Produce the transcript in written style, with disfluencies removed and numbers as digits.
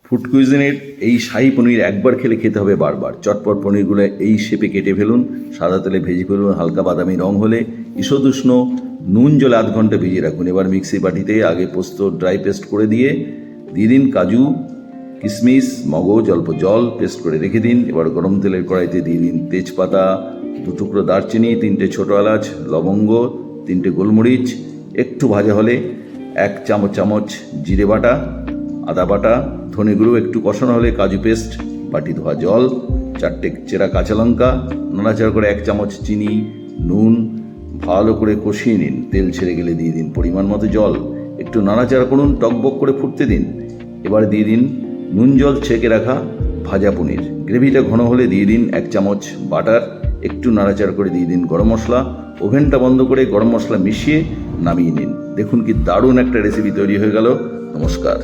Food কুইজিনের এই শাহী পনির একবার খেলে খেতে হবে বারবার। চটপট পনিরগুলো এই শেপে কেটে ফেলুন, সাদা তেলে ভেজে ফেলুন, হালকা বাদামি রং হলে ঈষদুষ্ণ নুন জলে আধ ঘন্টা ভিজিয়ে রাখুন। এবার মিক্সি বাটিতে আগে পোস্ত ড্রাই পেস্ট করে দিয়ে দিন কাজু, কিশমিশ, মগজ, অল্প জল পেস্ট করে রেখে দিন। এবার গরম তেলের কড়াইতে দিয়ে দিন তেজপাতা, 2 টুকরো দারচিনি, 3টে ছোটো এলাচ, লবঙ্গ, 3টে গোলমরিচ। একটু ভাজা হলে 1 চামচ জিরে বাটা, আদা বাটা, ধনে গুঁড়ো একটু কষানো হলে কাজু পেস্ট, বাটি ধোয়া জল, 4টে চেরা কাঁচা লঙ্কা, নাড়াচাড়া করে 1 চামচ চিনি, নুন ভালো করে কষিয়ে নিন। তেল ছেড়ে গেলে দিয়ে দিন পরিমাণ মতো জল, একটু নাড়াচাড়া করুন, টকবক করে ফুটতে দিন। এবার দিয়ে দিন নুন জল ছেঁকে রাখা ভাজা পনির। গ্রেভিটা ঘন হলে দিয়ে দিন 1 চামচ বাটার, একটু নাড়াচাড়া করে দিয়ে দিন গরম মশলা। ওভেনটা বন্ধ করে গরম মশলা মিশিয়ে নামিয়ে নিন। দেখুন কি দারুণ একটা রেসিপি তৈরি হয়ে গেল। নমস্কার।